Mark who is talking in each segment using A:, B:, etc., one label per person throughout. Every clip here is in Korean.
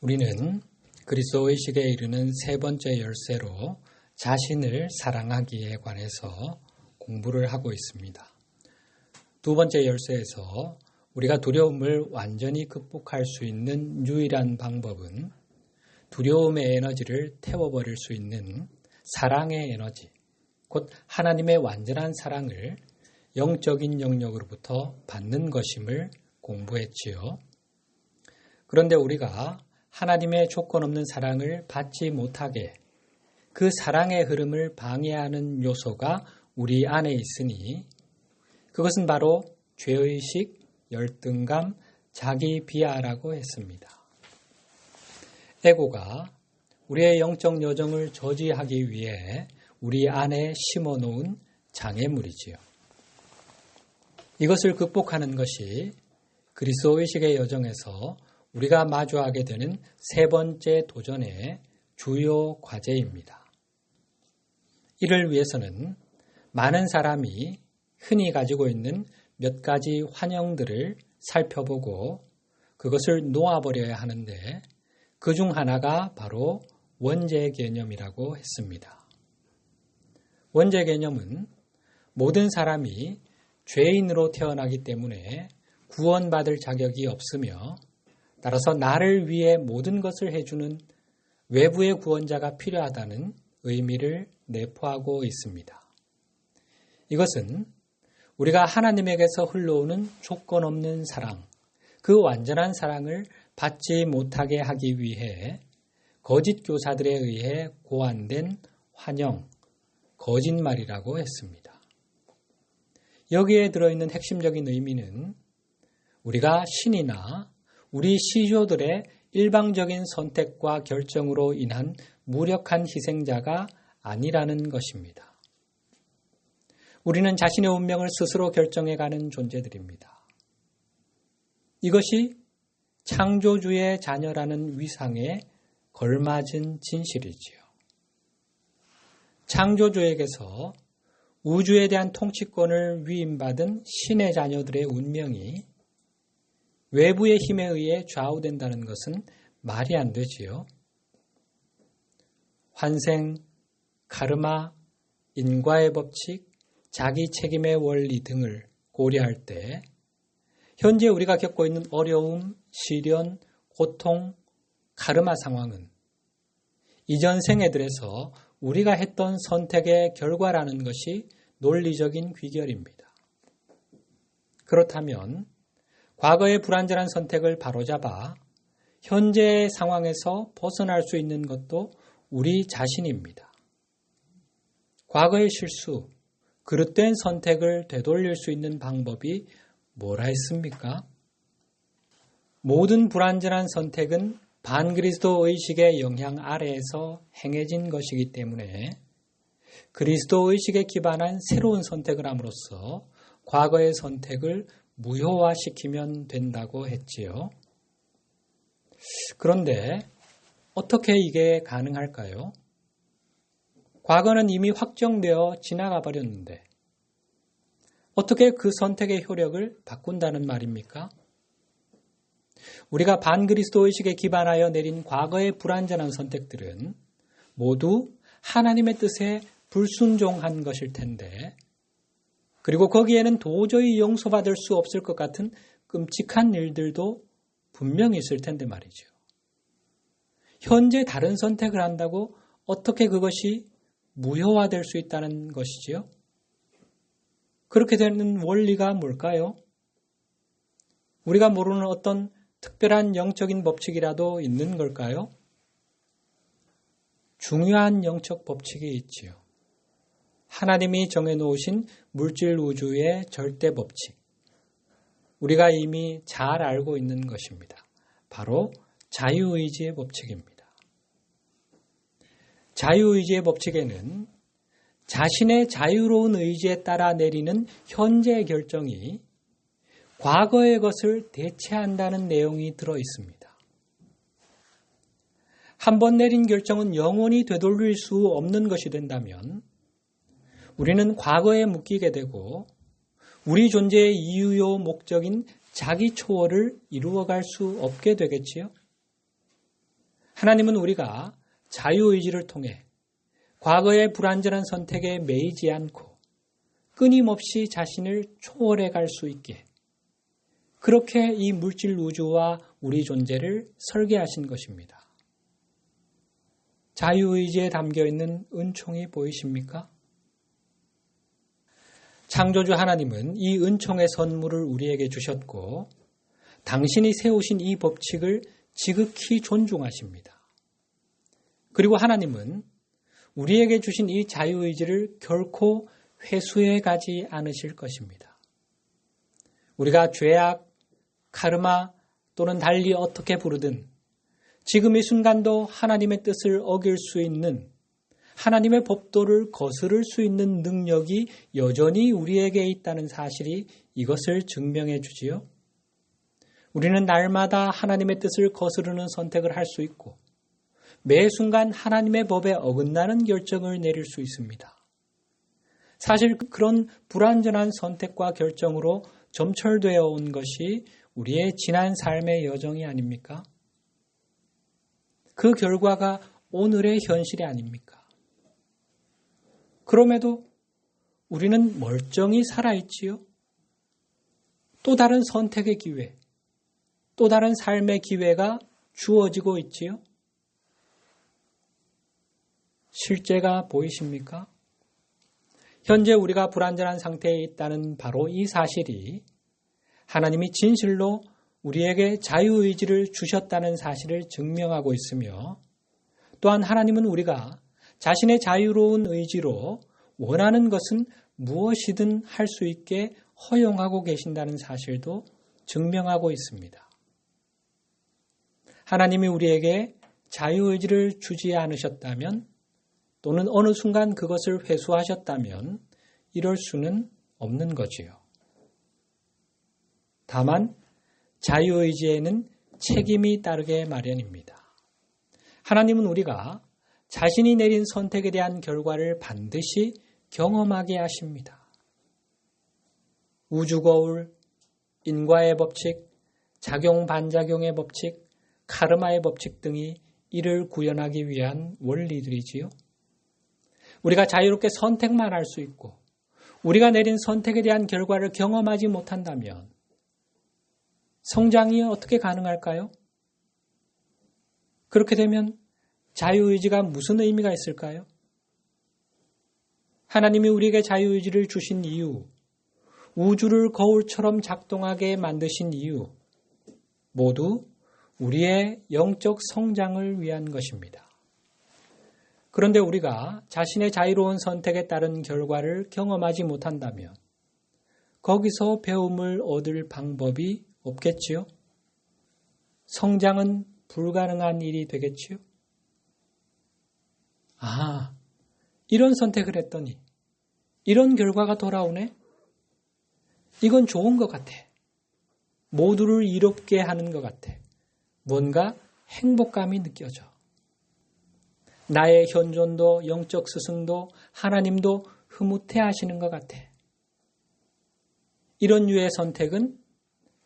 A: 우리는 그리스도 의식에 이르는 세 번째 열쇠로 자신을 사랑하기에 관해서 공부를 하고 있습니다. 두 번째 열쇠에서 우리가 두려움을 완전히 극복할 수 있는 유일한 방법은 두려움의 에너지를 태워버릴 수 있는 사랑의 에너지, 곧 하나님의 완전한 사랑을 영적인 영역으로부터 받는 것임을 공부했지요. 그런데 우리가 하나님의 조건 없는 사랑을 받지 못하게 그 사랑의 흐름을 방해하는 요소가 우리 안에 있으니 그것은 바로 죄의식, 열등감, 자기 비하라고 했습니다. 에고가 우리의 영적 여정을 저지하기 위해 우리 안에 심어놓은 장애물이지요. 이것을 극복하는 것이 그리스도 의식의 여정에서 우리가 마주하게 되는 세 번째 도전의 주요 과제입니다. 이를 위해서는 많은 사람이 흔히 가지고 있는 몇 가지 환영들을 살펴보고 그것을 놓아버려야 하는데 그 중 하나가 바로 원죄 개념이라고 했습니다. 원죄 개념은 모든 사람이 죄인으로 태어나기 때문에 구원받을 자격이 없으며 따라서 나를 위해 모든 것을 해주는 외부의 구원자가 필요하다는 의미를 내포하고 있습니다. 이것은 우리가 하나님에게서 흘러오는 조건 없는 사랑, 그 완전한 사랑을 받지 못하게 하기 위해 거짓 교사들에 의해 고안된 환영, 거짓말이라고 했습니다. 여기에 들어있는 핵심적인 의미는 우리가 신이나 우리 시조들의 일방적인 선택과 결정으로 인한 무력한 희생자가 아니라는 것입니다. 우리는 자신의 운명을 스스로 결정해가는 존재들입니다. 이것이 창조주의 자녀라는 위상에 걸맞은 진실이지요. 창조주에게서 우주에 대한 통치권을 위임받은 신의 자녀들의 운명이 외부의 힘에 의해 좌우된다는 것은 말이 안 되지요. 환생, 카르마, 인과의 법칙, 자기 책임의 원리 등을 고려할 때 현재 우리가 겪고 있는 어려움, 시련, 고통, 카르마 상황은 이전 생애들에서 우리가 했던 선택의 결과라는 것이 논리적인 귀결입니다. 그렇다면 과거의 불완전한 선택을 바로잡아 현재의 상황에서 벗어날 수 있는 것도 우리 자신입니다. 과거의 실수, 그릇된 선택을 되돌릴 수 있는 방법이 뭐라 했습니까? 모든 불완전한 선택은 반그리스도 의식의 영향 아래에서 행해진 것이기 때문에 그리스도 의식에 기반한 새로운 선택을 함으로써 과거의 선택을 무효화시키면 된다고 했지요. 그런데 어떻게 이게 가능할까요? 과거는 이미 확정되어 지나가 버렸는데 어떻게 그 선택의 효력을 바꾼다는 말입니까? 우리가 반그리스도 의식에 기반하여 내린 과거의 불완전한 선택들은 모두 하나님의 뜻에 불순종한 것일 텐데 그리고 거기에는 도저히 용서받을 수 없을 것 같은 끔찍한 일들도 분명히 있을 텐데 말이죠. 현재 다른 선택을 한다고 어떻게 그것이 무효화될 수 있다는 것이지요? 그렇게 되는 원리가 뭘까요? 우리가 모르는 어떤 특별한 영적인 법칙이라도 있는 걸까요? 중요한 영적 법칙이 있지요. 하나님이 정해놓으신 물질 우주의 절대 법칙. 우리가 이미 잘 알고 있는 것입니다. 바로 자유의지의 법칙입니다. 자유의지의 법칙에는 자신의 자유로운 의지에 따라 내리는 현재의 결정이 과거의 것을 대체한다는 내용이 들어 있습니다. 한 번 내린 결정은 영원히 되돌릴 수 없는 것이 된다면 우리는 과거에 묶이게 되고 우리 존재의 이유요 목적인 자기 초월을 이루어갈 수 없게 되겠지요. 하나님은 우리가 자유의지를 통해 과거의 불완전한 선택에 매이지 않고 끊임없이 자신을 초월해 갈 수 있게 그렇게 이 물질 우주와 우리 존재를 설계하신 것입니다. 자유의지에 담겨있는 은총이 보이십니까? 창조주 하나님은 이 은총의 선물을 우리에게 주셨고 당신이 세우신 이 법칙을 지극히 존중하십니다. 그리고 하나님은 우리에게 주신 이 자유의지를 결코 회수해 가지 않으실 것입니다. 우리가 죄악, 카르마 또는 달리 어떻게 부르든 지금 이 순간도 하나님의 뜻을 어길 수 있는 하나님의 법도를 거스를 수 있는 능력이 여전히 우리에게 있다는 사실이 이것을 증명해 주지요. 우리는 날마다 하나님의 뜻을 거스르는 선택을 할 수 있고 매 순간 하나님의 법에 어긋나는 결정을 내릴 수 있습니다. 사실 그런 불완전한 선택과 결정으로 점철되어 온 것이 우리의 지난 삶의 여정이 아닙니까? 그 결과가 오늘의 현실이 아닙니까? 그럼에도 우리는 멀쩡히 살아있지요. 또 다른 선택의 기회, 또 다른 삶의 기회가 주어지고 있지요. 실제가 보이십니까? 현재 우리가 불완전한 상태에 있다는 바로 이 사실이 하나님이 진실로 우리에게 자유의지를 주셨다는 사실을 증명하고 있으며 또한 하나님은 우리가 자신의 자유로운 의지로 원하는 것은 무엇이든 할 수 있게 허용하고 계신다는 사실도 증명하고 있습니다. 하나님이 우리에게 자유의지를 주지 않으셨다면 또는 어느 순간 그것을 회수하셨다면 이럴 수는 없는 거지요. 다만 자유의지에는 책임이 따르게 마련입니다. 하나님은 우리가 자신이 내린 선택에 대한 결과를 반드시 경험하게 하십니다. 우주거울, 인과의 법칙, 작용-반작용의 법칙, 카르마의 법칙 등이 이를 구현하기 위한 원리들이지요. 우리가 자유롭게 선택만 할 수 있고 우리가 내린 선택에 대한 결과를 경험하지 못한다면 성장이 어떻게 가능할까요? 그렇게 되면 자유의지가 무슨 의미가 있을까요? 하나님이 우리에게 자유의지를 주신 이유, 우주를 거울처럼 작동하게 만드신 이유, 모두 우리의 영적 성장을 위한 것입니다. 그런데 우리가 자신의 자유로운 선택에 따른 결과를 경험하지 못한다면 거기서 배움을 얻을 방법이 없겠지요? 성장은 불가능한 일이 되겠지요? 이런 선택을 했더니 이런 결과가 돌아오네? 이건 좋은 것 같아. 모두를 이롭게 하는 것 같아. 뭔가 행복감이 느껴져. 나의 현존도 영적 스승도 하나님도 흐뭇해 하시는 것 같아. 이런 류의 선택은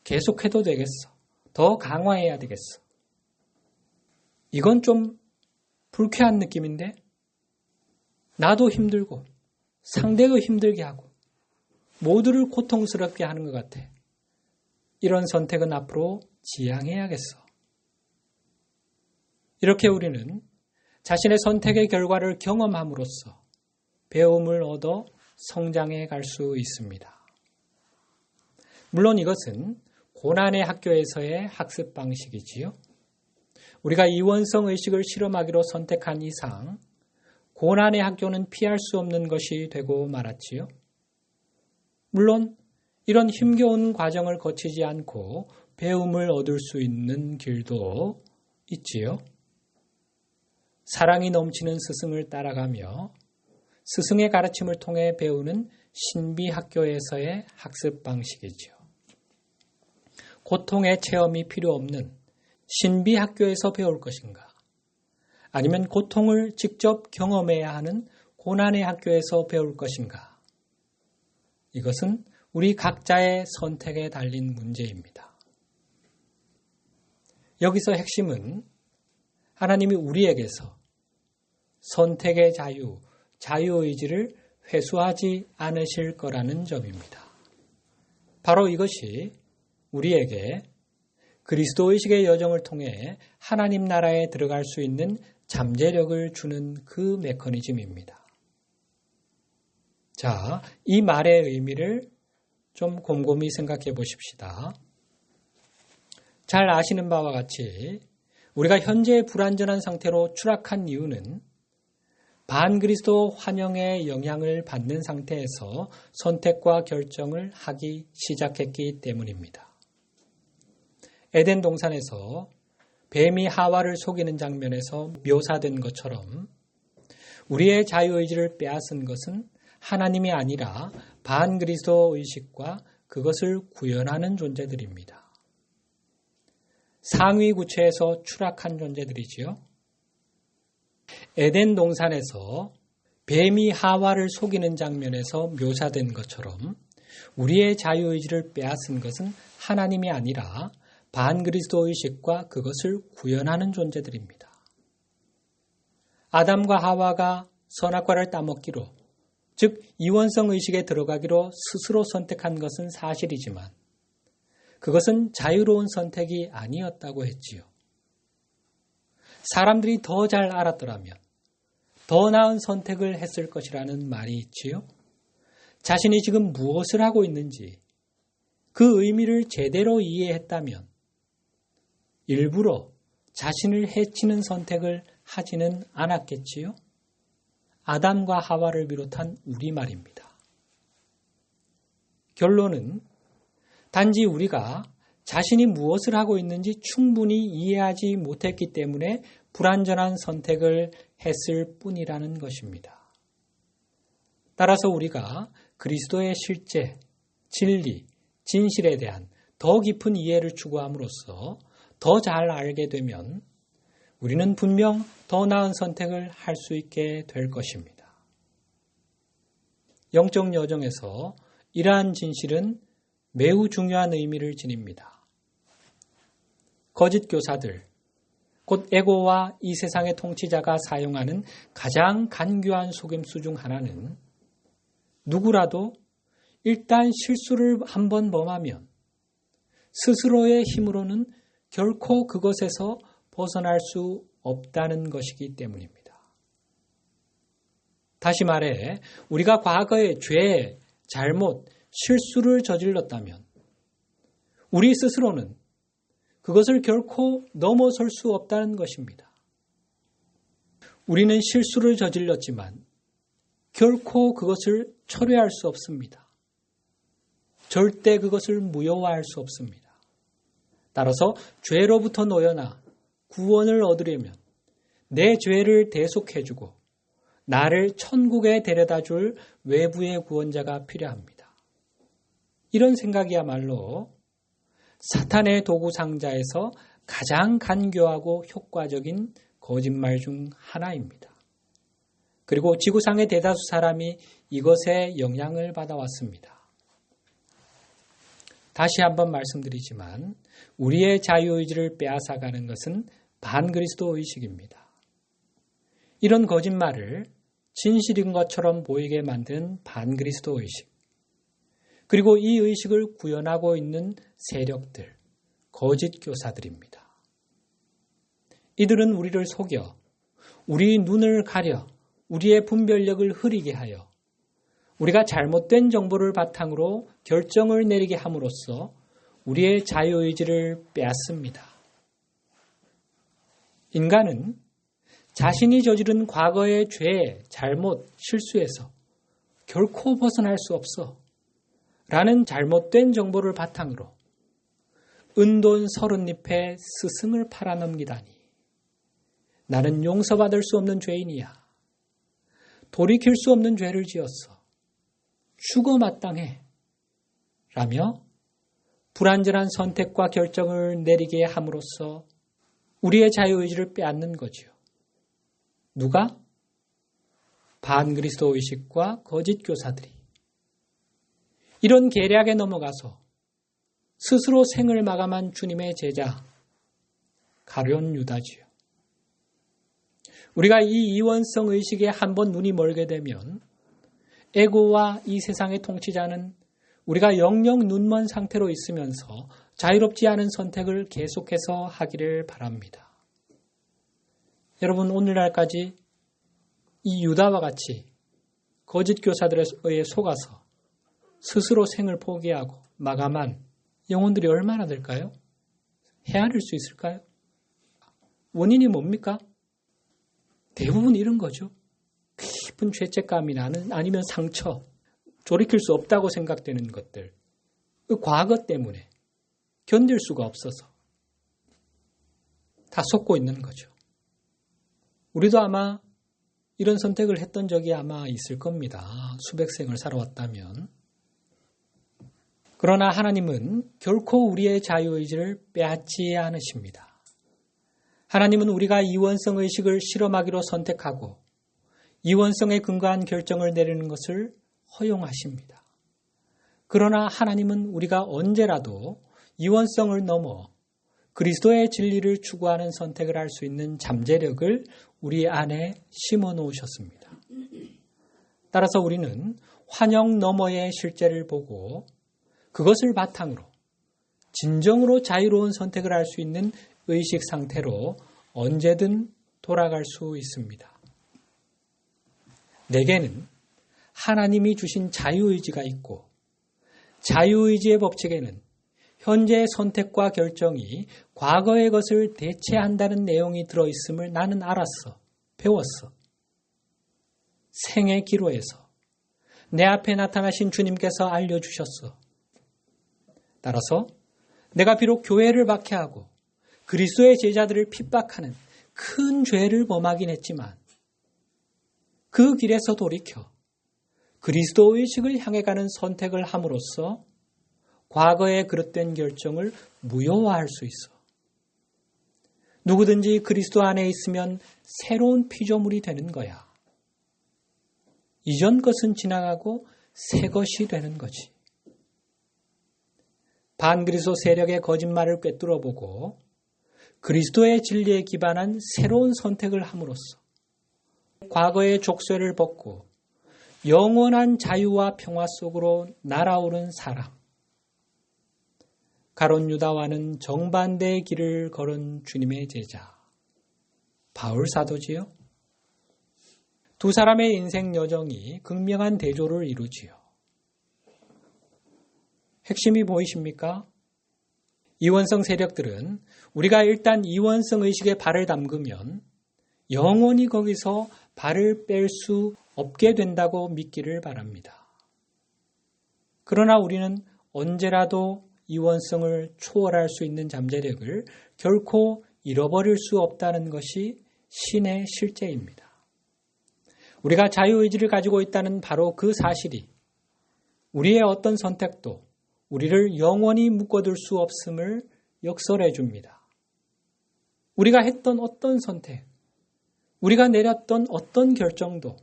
A: 계속해도 되겠어. 더 강화해야 되겠어. 이건 좀 불쾌한 느낌인데 나도 힘들고 상대도 힘들게 하고 모두를 고통스럽게 하는 것 같아. 이런 선택은 앞으로 지양해야겠어. 이렇게 우리는 자신의 선택의 결과를 경험함으로써 배움을 얻어 성장해 갈 수 있습니다. 물론 이것은 고난의 학교에서의 학습 방식이지요. 우리가 이원성 의식을 실험하기로 선택한 이상 고난의 학교는 피할 수 없는 것이 되고 말았지요. 물론 이런 힘겨운 과정을 거치지 않고 배움을 얻을 수 있는 길도 있지요. 사랑이 넘치는 스승을 따라가며 스승의 가르침을 통해 배우는 신비학교에서의 학습 방식이지요. 고통의 체험이 필요 없는 신비학교에서 배울 것인가? 아니면 고통을 직접 경험해야 하는 고난의 학교에서 배울 것인가? 이것은 우리 각자의 선택에 달린 문제입니다. 여기서 핵심은 하나님이 우리에게서 선택의 자유, 자유의지를 회수하지 않으실 거라는 점입니다. 바로 이것이 우리에게 그리스도의식의 여정을 통해 하나님 나라에 들어갈 수 있는 잠재력을 주는 그 메커니즘입니다. 자, 이 말의 의미를 좀 곰곰이 생각해 보십시다. 잘 아시는 바와 같이 우리가 현재 불완전한 상태로 추락한 이유는 반그리스도 환영의 영향을 받는 상태에서 선택과 결정을 하기 시작했기 때문입니다. 에덴 동산에서 뱀이 하와를 속이는 장면에서 묘사된 것처럼 우리의 자유의지를 빼앗은 것은 하나님이 아니라 반그리스도 의식과 그것을 구현하는 존재들입니다. 상위 구체에서 추락한 존재들이지요. 에덴 동산에서 뱀이 하와를 속이는 장면에서 묘사된 것처럼 우리의 자유의지를 빼앗은 것은 하나님이 아니라 반그리스도 의식과 그것을 구현하는 존재들입니다. 아담과 하와가 선악과를 따먹기로, 즉 이원성 의식에 들어가기로 스스로 선택한 것은 사실이지만 그것은 자유로운 선택이 아니었다고 했지요. 사람들이 더 잘 알았더라면 더 나은 선택을 했을 것이라는 말이 있지요. 자신이 지금 무엇을 하고 있는지 그 의미를 제대로 이해했다면 일부러 자신을 해치는 선택을 하지는 않았겠지요. 아담과 하와를 비롯한 우리 말입니다. 결론은 단지 우리가 자신이 무엇을 하고 있는지 충분히 이해하지 못했기 때문에 불완전한 선택을 했을 뿐이라는 것입니다. 따라서 우리가 그리스도의 실제, 진리, 진실에 대한 더 깊은 이해를 추구함으로써 더 잘 알게 되면 우리는 분명 더 나은 선택을 할 수 있게 될 것입니다. 영적 여정에서 이러한 진실은 매우 중요한 의미를 지닙니다. 거짓 교사들, 곧 에고와 이 세상의 통치자가 사용하는 가장 간교한 속임수 중 하나는 누구라도 일단 실수를 한번 범하면 스스로의 힘으로는 결코 그것에서 벗어날 수 없다는 것이기 때문입니다. 다시 말해 우리가 과거에 죄, 잘못, 실수를 저질렀다면 우리 스스로는 그것을 결코 넘어설 수 없다는 것입니다. 우리는 실수를 저질렀지만 결코 그것을 철회할 수 없습니다. 절대 그것을 무효화할 수 없습니다. 따라서 죄로부터 놓여나 구원을 얻으려면 내 죄를 대속해주고 나를 천국에 데려다줄 외부의 구원자가 필요합니다. 이런 생각이야말로 사탄의 도구 상자에서 가장 간교하고 효과적인 거짓말 중 하나입니다. 그리고 지구상의 대다수 사람이 이것에 영향을 받아왔습니다. 다시 한번 말씀드리지만 우리의 자유의지를 빼앗아가는 것은 반그리스도 의식입니다. 이런 거짓말을 진실인 것처럼 보이게 만든 반그리스도 의식, 그리고 이 의식을 구현하고 있는 세력들, 거짓 교사들입니다. 이들은 우리를 속여 우리 눈을 가려 우리의 분별력을 흐리게 하여 우리가 잘못된 정보를 바탕으로 결정을 내리게 함으로써 우리의 자유의지를 빼앗습니다. 인간은 자신이 저지른 과거의 죄, 잘못, 실수에서 결코 벗어날 수 없어 라는 잘못된 정보를 바탕으로 은돈 30잎에 스승을 팔아넘기다니 나는 용서받을 수 없는 죄인이야. 돌이킬 수 없는 죄를 지었어. 죽어 마땅해. 라며 불완전한 선택과 결정을 내리게 함으로써 우리의 자유의지를 빼앗는 거지요. 누가? 반그리스도 의식과 거짓 교사들이. 이런 계략에 넘어가서 스스로 생을 마감한 주님의 제자 가룟 유다지요. 우리가 이 이원성 의식에 한번 눈이 멀게 되면 에고와 이 세상의 통치자는 우리가 영영 눈먼 상태로 있으면서 자유롭지 않은 선택을 계속해서 하기를 바랍니다. 여러분, 오늘날까지 이 유다와 같이 거짓 교사들에 의해 속아서 스스로 생을 포기하고 마감한 영혼들이 얼마나 될까요? 헤아릴 수 있을까요? 원인이 뭡니까? 대부분 이런 거죠. 깊은 죄책감이 나는 아니면 상처, 돌이킬 수 없다고 생각되는 것들, 그 과거 때문에 견딜 수가 없어서 다 속고 있는 거죠. 우리도 아마 이런 선택을 했던 적이 아마 있을 겁니다. 수백 생을 살아왔다면. 그러나 하나님은 결코 우리의 자유의지를 빼앗지 않으십니다. 하나님은 우리가 이원성 의식을 실험하기로 선택하고 이원성에 근거한 결정을 내리는 것을 허용하십니다. 그러나 하나님은 우리가 언제라도 이원성을 넘어 그리스도의 진리를 추구하는 선택을 할 수 있는 잠재력을 우리 안에 심어 놓으셨습니다. 따라서 우리는 환영 너머의 실제를 보고 그것을 바탕으로 진정으로 자유로운 선택을 할 수 있는 의식 상태로 언제든 돌아갈 수 있습니다. 내게는 하나님이 주신 자유의지가 있고 자유의지의 법칙에는 현재의 선택과 결정이 과거의 것을 대체한다는 내용이 들어있음을 나는 알았어. 배웠어. 생의 기로에서 내 앞에 나타나신 주님께서 알려주셨어. 따라서 내가 비록 교회를 박해하고 그리스도의 제자들을 핍박하는 큰 죄를 범하긴 했지만 그 길에서 돌이켜 그리스도 의식을 향해 가는 선택을 함으로써 과거의 그릇된 결정을 무효화할 수 있어. 누구든지 그리스도 안에 있으면 새로운 피조물이 되는 거야. 이전 것은 지나가고 새 것이 되는 거지. 반그리스도 세력의 거짓말을 꿰뚫어보고 그리스도의 진리에 기반한 새로운 선택을 함으로써 과거의 족쇄를 벗고 영원한 자유와 평화 속으로 날아오른 사람. 가룟 유다와는 정반대의 길을 걸은 주님의 제자 바울 사도지요. 두 사람의 인생 여정이 극명한 대조를 이루지요. 핵심이 보이십니까? 이원성 세력들은 우리가 일단 이원성 의식에 발을 담그면 영원히 거기서 발을 뺄 수 없게 된다고 믿기를 바랍니다. 그러나 우리는 언제라도 이원성을 초월할 수 있는 잠재력을 결코 잃어버릴 수 없다는 것이 신의 실제입니다. 우리가 자유의지를 가지고 있다는 바로 그 사실이 우리의 어떤 선택도 우리를 영원히 묶어둘 수 없음을 역설해 줍니다. 우리가 했던 어떤 선택, 우리가 내렸던 어떤 결정도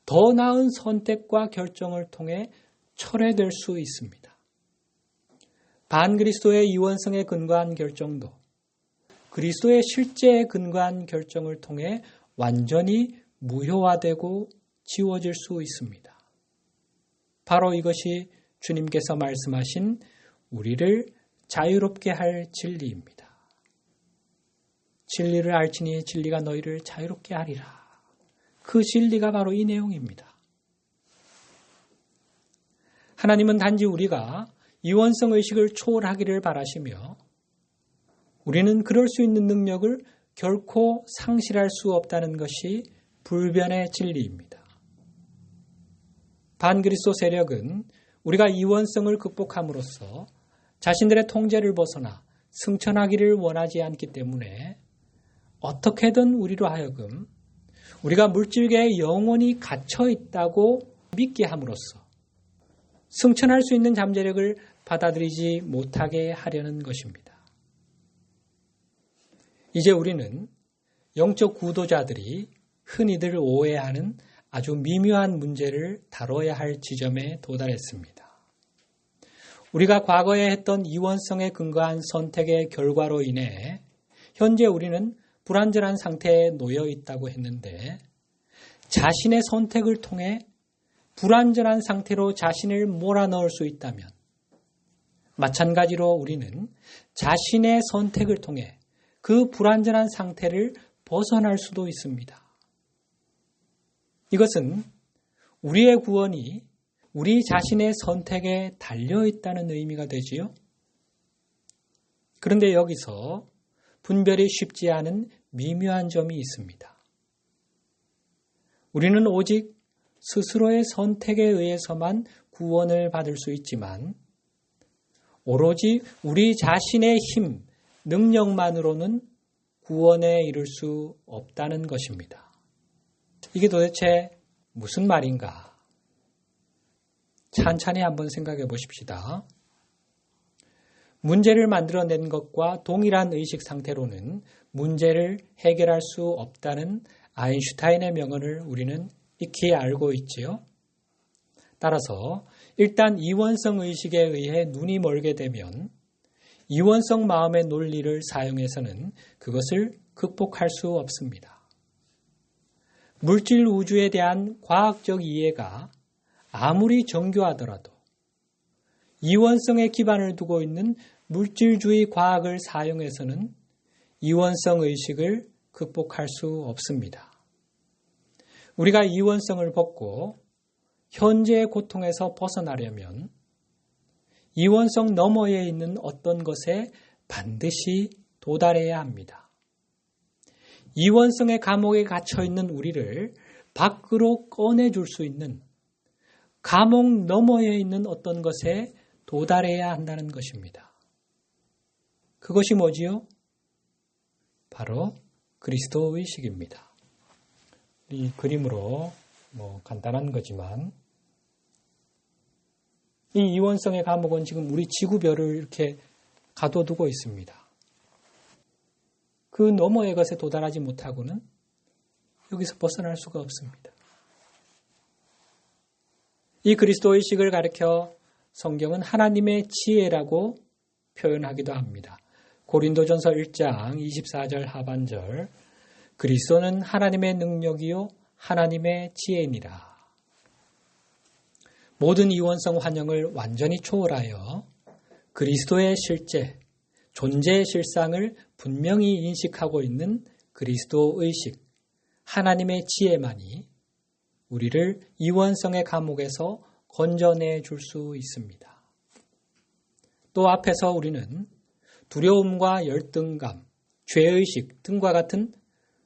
A: 더 나은 선택과 결정을 통해 철회될 수 있습니다. 반그리스도의 이원성에 근거한 결정도 그리스도의 실제에 근거한 결정을 통해 완전히 무효화되고 지워질 수 있습니다. 바로 이것이 주님께서 말씀하신 우리를 자유롭게 할 진리입니다. 진리를 알지니 진리가 너희를 자유롭게 하리라. 그 진리가 바로 이 내용입니다. 하나님은 단지 우리가 이원성 의식을 초월하기를 바라시며 우리는 그럴 수 있는 능력을 결코 상실할 수 없다는 것이 불변의 진리입니다. 반그리스도 세력은 우리가 이원성을 극복함으로써 자신들의 통제를 벗어나 승천하기를 원하지 않기 때문에 어떻게든 우리로 하여금 우리가 물질계에 영원히 갇혀 있다고 믿게 함으로써 승천할 수 있는 잠재력을 받아들이지 못하게 하려는 것입니다. 이제 우리는 영적 구도자들이 흔히들 오해하는 아주 미묘한 문제를 다뤄야 할 지점에 도달했습니다. 우리가 과거에 했던 이원성에 근거한 선택의 결과로 인해 현재 우리는 불완전한 상태에 놓여 있다고 했는데 자신의 선택을 통해 불완전한 상태로 자신을 몰아넣을 수 있다면 마찬가지로 우리는 자신의 선택을 통해 그 불완전한 상태를 벗어날 수도 있습니다. 이것은 우리의 구원이 우리 자신의 선택에 달려있다는 의미가 되지요. 그런데 여기서 분별이 쉽지 않은 미묘한 점이 있습니다. 우리는 오직 스스로의 선택에 의해서만 구원을 받을 수 있지만 오로지 우리 자신의 힘, 능력만으로는 구원에 이를 수 없다는 것입니다. 이게 도대체 무슨 말인가? 찬찬히 한번 생각해 보십시다. 문제를 만들어낸 것과 동일한 의식 상태로는 문제를 해결할 수 없다는 아인슈타인의 명언을 우리는 익히 알고 있지요. 따라서 일단 이원성 의식에 의해 눈이 멀게 되면 이원성 마음의 논리를 사용해서는 그것을 극복할 수 없습니다. 물질 우주에 대한 과학적 이해가 아무리 정교하더라도 이원성에 기반을 두고 있는 물질주의 과학을 사용해서는 이원성 의식을 극복할 수 없습니다. 우리가 이원성을 벗고 현재의 고통에서 벗어나려면 이원성 너머에 있는 어떤 것에 반드시 도달해야 합니다. 이원성의 감옥에 갇혀있는 우리를 밖으로 꺼내줄 수 있는 감옥 너머에 있는 어떤 것에 도달해야 한다는 것입니다. 그것이 뭐지요? 바로 그리스도 의식입니다. 이 그림으로 간단한 거지만 이 이원성의 감옥은 지금 우리 지구별을 이렇게 가둬두고 있습니다. 그 너머의 것에 도달하지 못하고는 여기서 벗어날 수가 없습니다. 이 그리스도 의식을 가리켜 성경은 하나님의 지혜라고 표현하기도 합니다. 고린도전서 1장 24절 하반절 그리스도는 하나님의 능력이요 하나님의 지혜니라. 모든 이원성 환영을 완전히 초월하여 그리스도의 실제, 존재의 실상을 분명히 인식하고 있는 그리스도 의식, 하나님의 지혜만이 우리를 이원성의 감옥에서 건져내 줄 수 있습니다. 또 앞에서 우리는 두려움과 열등감, 죄의식 등과 같은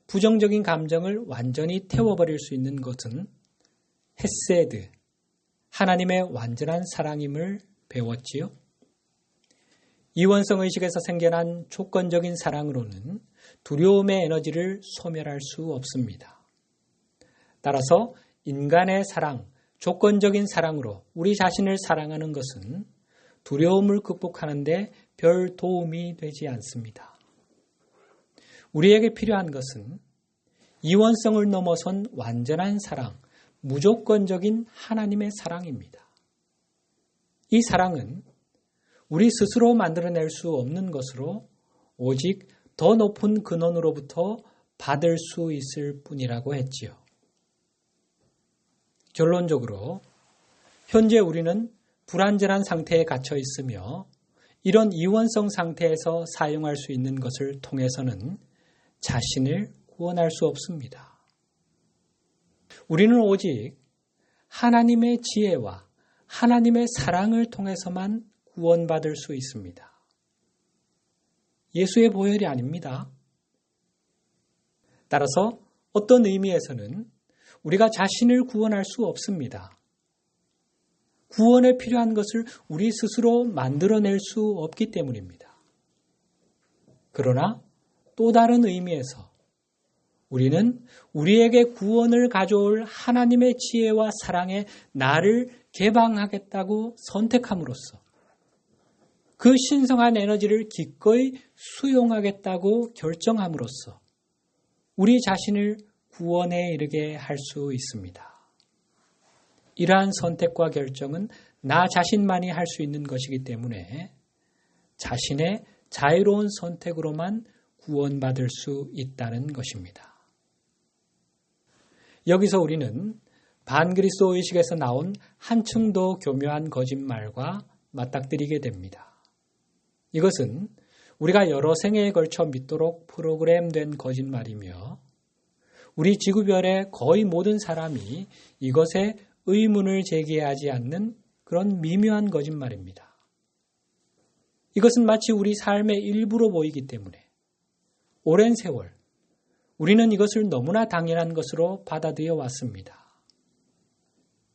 A: 부정적인 감정을 완전히 태워버릴 수 있는 것은 헤세드, 하나님의 완전한 사랑임을 배웠지요. 이원성 의식에서 생겨난 조건적인 사랑으로는 두려움의 에너지를 소멸할 수 없습니다. 따라서 인간의 사랑, 조건적인 사랑으로 우리 자신을 사랑하는 것은 두려움을 극복하는 데 별 도움이 되지 않습니다. 우리에게 필요한 것은 이원성을 넘어선 완전한 사랑, 무조건적인 하나님의 사랑입니다. 이 사랑은 우리 스스로 만들어낼 수 없는 것으로 오직 더 높은 근원으로부터 받을 수 있을 뿐이라고 했지요. 결론적으로 현재 우리는 불완전한 상태에 갇혀 있으며 이런 이원성 상태에서 사용할 수 있는 것을 통해서는 자신을 구원할 수 없습니다. 우리는 오직 하나님의 지혜와 하나님의 사랑을 통해서만 구원받을 수 있습니다. 예수의 보혈이 아닙니다. 따라서 어떤 의미에서는 우리가 자신을 구원할 수 없습니다. 구원에 필요한 것을 우리 스스로 만들어낼 수 없기 때문입니다. 그러나 또 다른 의미에서 우리는 우리에게 구원을 가져올 하나님의 지혜와 사랑에 나를 개방하겠다고 선택함으로써 그 신성한 에너지를 기꺼이 수용하겠다고 결정함으로써 우리 자신을 구원에 이르게 할 수 있습니다. 이러한 선택과 결정은 나 자신만이 할 수 있는 것이기 때문에 자신의 자유로운 선택으로만 구원받을 수 있다는 것입니다. 여기서 우리는 반그리스도 의식에서 나온 한층 더 교묘한 거짓말과 맞닥뜨리게 됩니다. 이것은 우리가 여러 생애에 걸쳐 믿도록 프로그램된 거짓말이며 우리 지구별의 거의 모든 사람이 이것에 의문을 제기하지 않는 그런 미묘한 거짓말입니다. 이것은 마치 우리 삶의 일부로 보이기 때문에 오랜 세월 우리는 이것을 너무나 당연한 것으로 받아들여 왔습니다.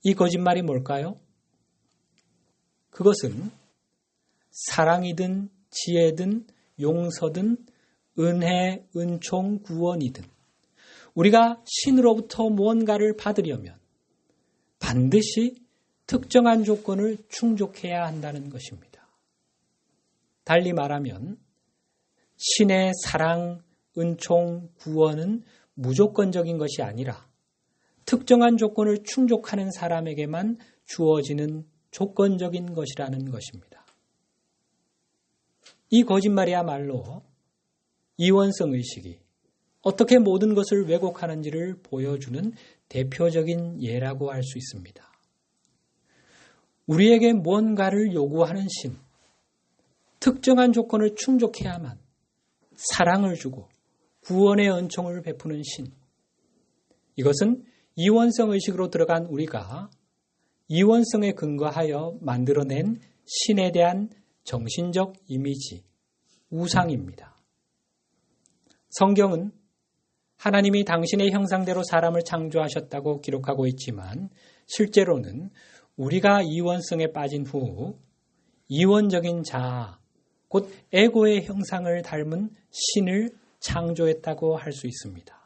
A: 이 거짓말이 뭘까요? 그것은 사랑이든 지혜든 용서든 은혜, 은총, 구원이든 우리가 신으로부터 무언가를 받으려면 반드시 특정한 조건을 충족해야 한다는 것입니다. 달리 말하면 신의 사랑, 은총, 구원은 무조건적인 것이 아니라 특정한 조건을 충족하는 사람에게만 주어지는 조건적인 것이라는 것입니다. 이 거짓말이야말로 이원성 의식이 어떻게 모든 것을 왜곡하는지를 보여주는 대표적인 예라고 할 수 있습니다. 우리에게 무언가를 요구하는 신, 특정한 조건을 충족해야만 사랑을 주고 구원의 은총을 베푸는 신, 이것은 이원성 의식으로 들어간 우리가 이원성에 근거하여 만들어낸 신에 대한 정신적 이미지, 우상입니다. 성경은 하나님이 당신의 형상대로 사람을 창조하셨다고 기록하고 있지만 실제로는 우리가 이원성에 빠진 후 이원적인 자아, 곧 에고의 형상을 닮은 신을 창조했다고 할 수 있습니다.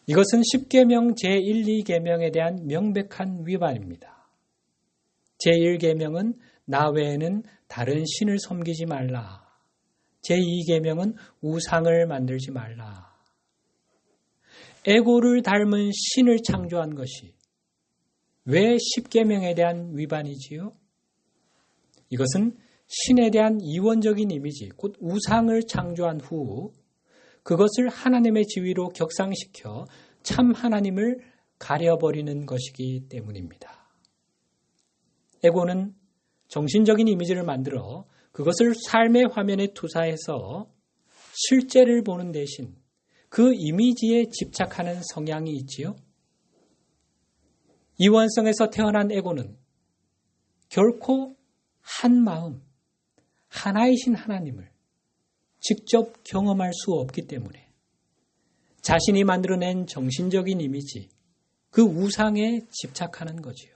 A: 이것은 10계명 제1, 2계명에 대한 명백한 위반입니다. 제1계명은 나 외에는 다른 신을 섬기지 말라. 제2계명은 우상을 만들지 말라. 에고를 닮은 신을 창조한 것이 왜 10계명에 대한 위반이지요? 이것은 신에 대한 이원적인 이미지, 곧 우상을 창조한 후 그것을 하나님의 지위로 격상시켜 참 하나님을 가려버리는 것이기 때문입니다. 에고는 정신적인 이미지를 만들어 그것을 삶의 화면에 투사해서 실제를 보는 대신 그 이미지에 집착하는 성향이 있지요. 이원성에서 태어난 에고는 결코 한 마음, 하나이신 하나님을 직접 경험할 수 없기 때문에 자신이 만들어낸 정신적인 이미지, 그 우상에 집착하는 거지요.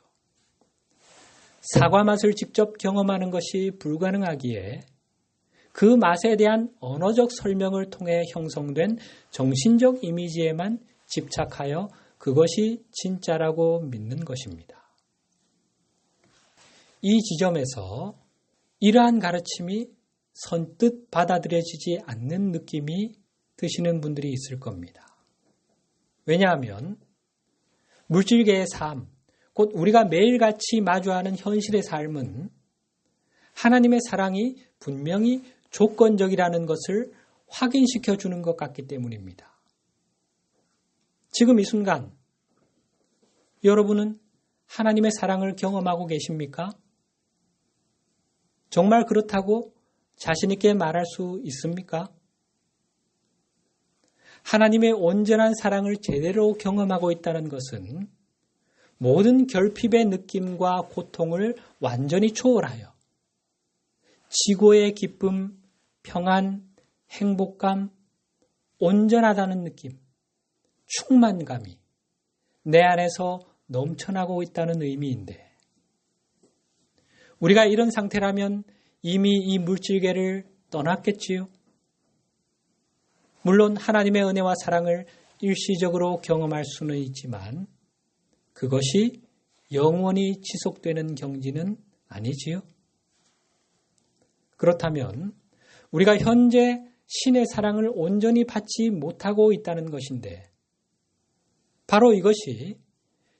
A: 사과 맛을 직접 경험하는 것이 불가능하기에 그 맛에 대한 언어적 설명을 통해 형성된 정신적 이미지에만 집착하여 그것이 진짜라고 믿는 것입니다. 이 지점에서 이러한 가르침이 선뜻 받아들여지지 않는 느낌이 드시는 분들이 있을 겁니다. 왜냐하면 물질계의 삶, 곧 우리가 매일같이 마주하는 현실의 삶은 하나님의 사랑이 분명히 조건적이라는 것을 확인시켜 주는 것 같기 때문입니다. 지금 이 순간 여러분은 하나님의 사랑을 경험하고 계십니까? 정말 그렇다고 자신 있게 말할 수 있습니까? 하나님의 온전한 사랑을 제대로 경험하고 있다는 것은 모든 결핍의 느낌과 고통을 완전히 초월하여 지고의 기쁨, 평안, 행복감, 온전하다는 느낌, 충만감이 내 안에서 넘쳐나고 있다는 의미인데 우리가 이런 상태라면 이미 이 물질계를 떠났겠지요. 물론 하나님의 은혜와 사랑을 일시적으로 경험할 수는 있지만 그것이 영원히 지속되는 경지는 아니지요. 그렇다면 우리가 현재 신의 사랑을 온전히 받지 못하고 있다는 것인데 바로 이것이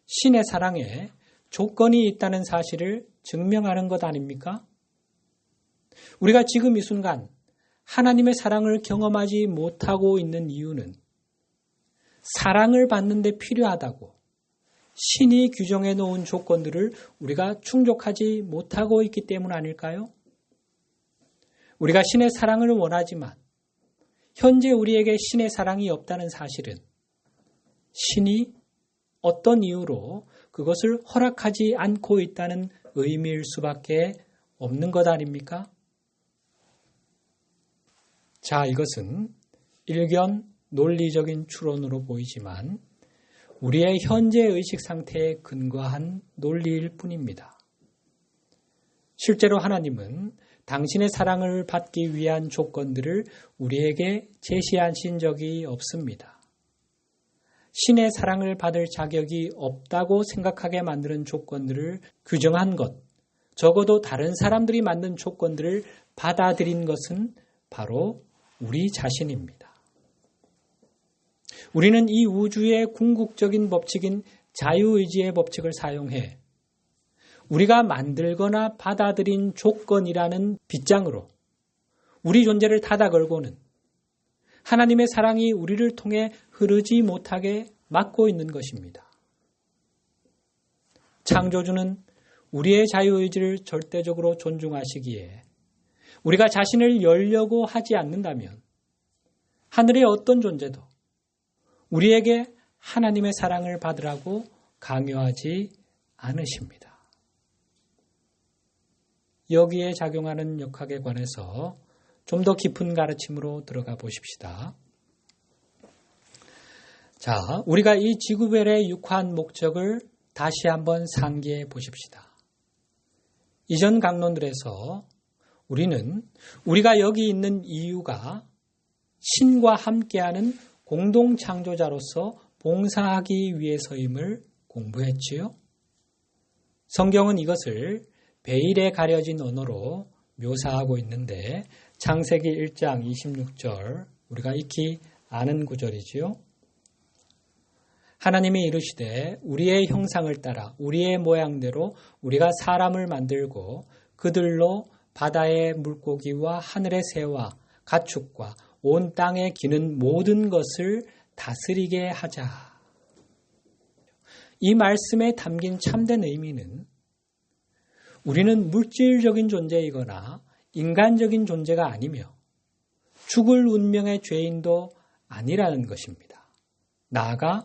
A: 신의 사랑에 조건이 있다는 사실을 증명하는 것 아닙니까? 우리가 지금 이 순간 하나님의 사랑을 경험하지 못하고 있는 이유는 사랑을 받는 데 필요하다고 신이 규정해 놓은 조건들을 우리가 충족하지 못하고 있기 때문 아닐까요? 우리가 신의 사랑을 원하지만 현재 우리에게 신의 사랑이 없다는 사실은 신이 어떤 이유로 그것을 허락하지 않고 있다는 의미일 수밖에 없는 것 아닙니까? 자, 이것은 일견 논리적인 추론으로 보이지만 우리의 현재 의식 상태에 근거한 논리일 뿐입니다. 실제로 하나님은 당신의 사랑을 받기 위한 조건들을 우리에게 제시하신 적이 없습니다. 신의 사랑을 받을 자격이 없다고 생각하게 만드는 조건들을 규정한 것, 적어도 다른 사람들이 만든 조건들을 받아들인 것은 바로 우리 자신입니다. 우리는 이 우주의 궁극적인 법칙인 자유의지의 법칙을 사용해 우리가 만들거나 받아들인 조건이라는 빗장으로 우리 존재를 닫아 걸고는 하나님의 사랑이 우리를 통해 흐르지 못하게 막고 있는 것입니다. 창조주는 우리의 자유의지를 절대적으로 존중하시기에 우리가 자신을 열려고 하지 않는다면 하늘의 어떤 존재도 우리에게 하나님의 사랑을 받으라고 강요하지 않으십니다. 여기에 작용하는 역학에 관해서 좀 더 깊은 가르침으로 들어가 보십시다. 자, 우리가 이 지구별의 육화한 목적을 다시 한번 상기해 보십시다. 이전 강론들에서 우리는 우리가 여기 있는 이유가 신과 함께하는 공동창조자로서 봉사하기 위해서임을 공부했지요. 성경은 이것을 베일에 가려진 언어로 묘사하고 있는데 창세기 1장 26절 우리가 익히 아는 구절이지요. 하나님이 이르시되 우리의 형상을 따라 우리의 모양대로 우리가 사람을 만들고 그들로 바다의 물고기와 하늘의 새와 가축과 온 땅에 기는 모든 것을 다스리게 하자. 이 말씀에 담긴 참된 의미는 우리는 물질적인 존재이거나 인간적인 존재가 아니며 죽을 운명의 죄인도 아니라는 것입니다. 나아가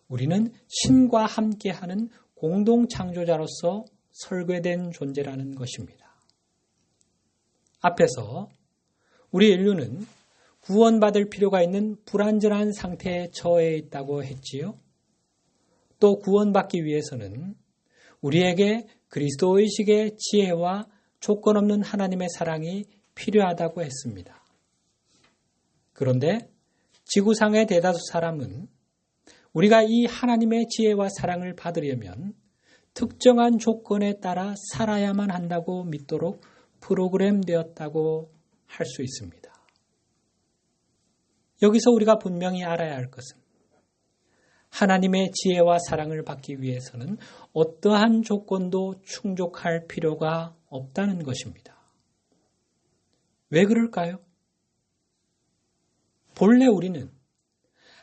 A: 우리는 신과 함께하는 공동창조자로서 설계된 존재라는 것입니다. 앞에서 우리 인류는 구원받을 필요가 있는 불완전한 상태에 처해 있다고 했지요. 또 구원받기 위해서는 우리에게 그리스도의식의 지혜와 조건 없는 하나님의 사랑이 필요하다고 했습니다. 그런데 지구상의 대다수 사람은 우리가 이 하나님의 지혜와 사랑을 받으려면 특정한 조건에 따라 살아야만 한다고 믿도록 프로그램되었다고 할 수 있습니다. 여기서 우리가 분명히 알아야 할 것은 하나님의 지혜와 사랑을 받기 위해서는 어떠한 조건도 충족할 필요가 없다는 것입니다. 왜 그럴까요? 본래 우리는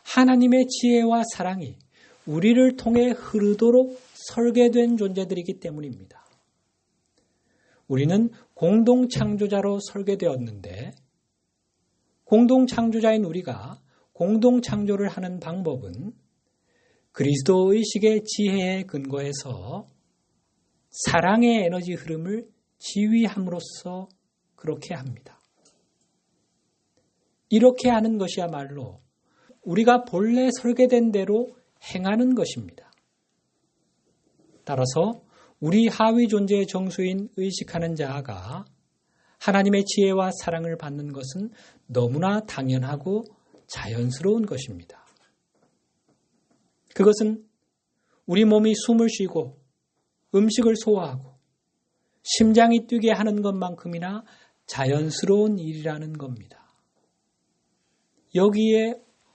A: 하나님의 지혜와 사랑이 우리를 통해 흐르도록 설계된 존재들이기 때문입니다. 우리는 공동창조자로 설계되었는데 공동창조자인 우리가 공동창조를 하는 방법은 그리스도의식의 지혜에 근거해서 사랑의 에너지 흐름을 지휘함으로써 그렇게 합니다. 이렇게 하는 것이야말로 우리가 본래 설계된 대로 행하는 것입니다. 따라서 우리 하위 존재의 정수인 의식하는 자가 하나님의 지혜와 사랑을 받는 것은 너무나 당연하고 자연스러운 것입니다. 그것은 우리 몸이 숨을 쉬고 음식을 소화하고 심장이 뛰게 하는 것만큼이나 자연스러운 일이라는 겁니다. 여기에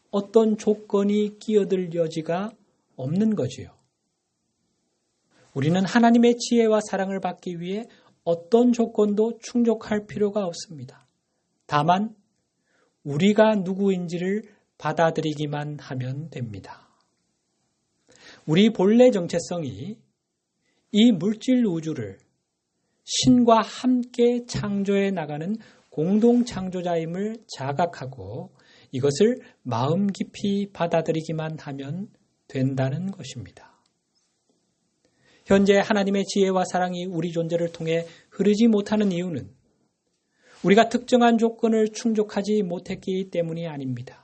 A: 어떤 조건이 끼어들 여지가 없는 거지요. 우리는 하나님의 지혜와 사랑을 받기 위해 어떤 조건도 충족할 필요가 없습니다. 다만 우리가 누구인지를 받아들이기만 하면 됩니다. 우리 본래 정체성이 이 물질 우주를 신과 함께 창조해 나가는 공동 창조자임을 자각하고 이것을 마음 깊이 받아들이기만 하면 된다는 것입니다. 현재 하나님의 지혜와 사랑이 우리 존재를 통해 흐르지 못하는 이유는 우리가 특정한 조건을 충족하지 못했기 때문이 아닙니다.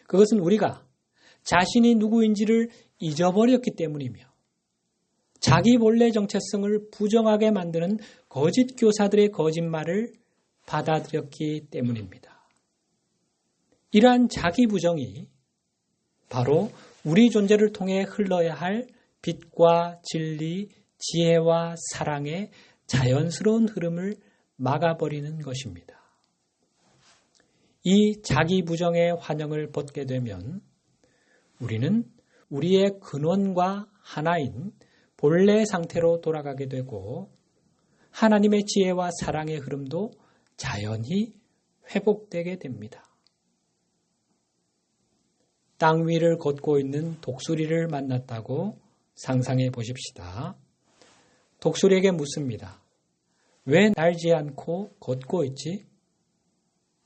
A: 그것은 우리가 자신이 누구인지를 잊어버렸기 때문이며 자기 본래 정체성을 부정하게 만드는 거짓 교사들의 거짓말을 받아들였기 때문입니다. 이러한 자기 부정이 바로 우리 존재를 통해 흘러야 할 빛과 진리, 지혜와 사랑의 자연스러운 흐름을 막아버리는 것입니다. 이 자기 부정의 환영을 벗게 되면 우리는 우리의 근원과 하나인 본래 상태로 돌아가게 되고 하나님의 지혜와 사랑의 흐름도 자연히 회복되게 됩니다. 땅 위를 걷고 있는 독수리를 만났다고 상상해 보십시다. 독수리에게 묻습니다. 왜 날지 않고 걷고 있지?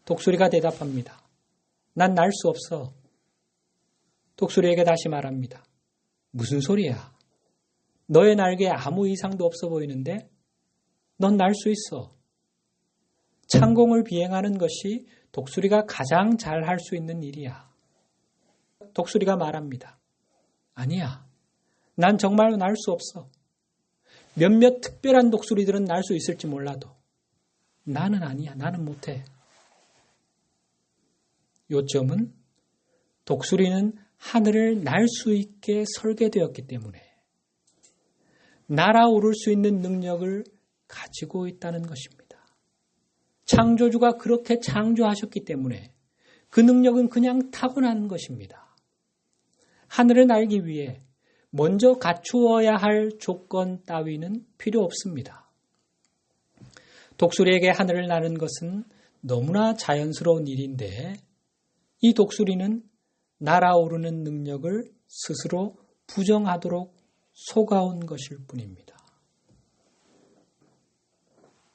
A: 독수리가 대답합니다. 난 날 수 없어. 독수리에게 다시 말합니다. 무슨 소리야? 너의 날개에 아무 이상도 없어 보이는데 넌 날 수 있어. 창공을 비행하는 것이 독수리가 가장 잘 할 수 있는 일이야. 독수리가 말합니다. 아니야. 난 정말 날 수 없어. 몇몇 특별한 독수리들은 날 수 있을지 몰라도 나는 아니야. 나는 못해. 요점은 독수리는 하늘을 날 수 있게 설계되었기 때문에 날아오를 수 있는 능력을 가지고 있다는 것입니다. 창조주가 그렇게 창조하셨기 때문에 그 능력은 그냥 타고난 것입니다. 하늘을 날기 위해 먼저 갖추어야 할 조건 따위는 필요 없습니다. 독수리에게 하늘을 나는 것은 너무나 자연스러운 일인데 이 독수리는 날아오르는 능력을 스스로 부정하도록 속아온 것일 뿐입니다.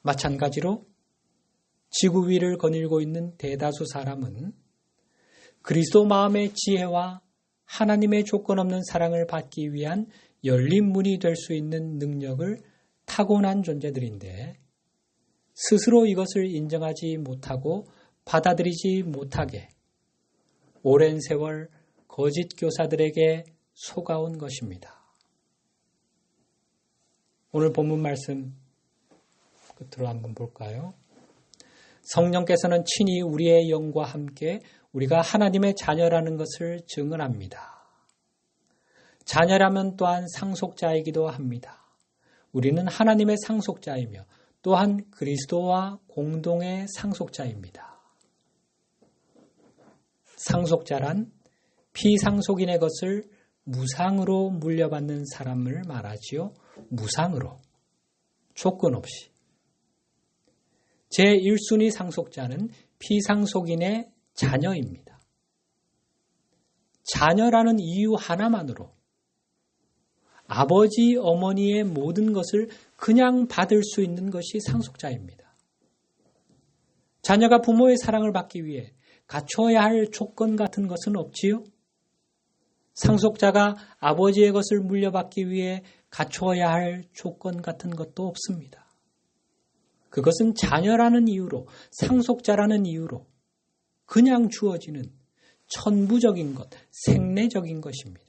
A: 마찬가지로 지구 위를 거닐고 있는 대다수 사람은 그리스도 마음의 지혜와 하나님의 조건 없는 사랑을 받기 위한 열린 문이 될 수 있는 능력을 타고난 존재들인데 스스로 이것을 인정하지 못하고 받아들이지 못하게 오랜 세월 거짓 교사들에게 속아온 것입니다. 오늘 본문 말씀 끝으로 한번 볼까요? 성령께서는 친히 우리의 영과 함께 우리가 하나님의 자녀라는 것을 증언합니다. 자녀라면 또한 상속자이기도 합니다. 우리는 하나님의 상속자이며 또한 그리스도와 공동의 상속자입니다. 상속자란 피상속인의 것을 무상으로 물려받는 사람을 말하지요. 무상으로, 조건 없이. 제1순위 상속자는 피상속인의 자녀입니다. 자녀라는 이유 하나만으로 아버지, 어머니의 모든 것을 그냥 받을 수 있는 것이 상속자입니다. 자녀가 부모의 사랑을 받기 위해 갖춰야 할 조건 같은 것은 없지요? 상속자가 아버지의 것을 물려받기 위해 갖춰야 할 조건 같은 것도 없습니다. 그것은 자녀라는 이유로, 상속자라는 이유로 그냥 주어지는 천부적인 것, 생례적인 것입니다.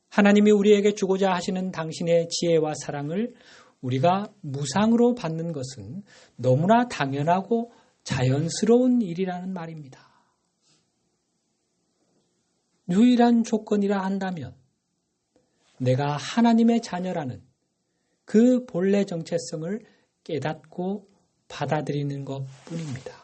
A: 하나님이 우리에게 주고자 하시는 당신의 지혜와 사랑을 우리가 무상으로 받는 것은 너무나 당연하고 자연스러운 일이라는 말입니다. 유일한 조건이라 한다면 내가 하나님의 자녀라는 그 본래 정체성을 깨닫고 받아들이는 것뿐입니다.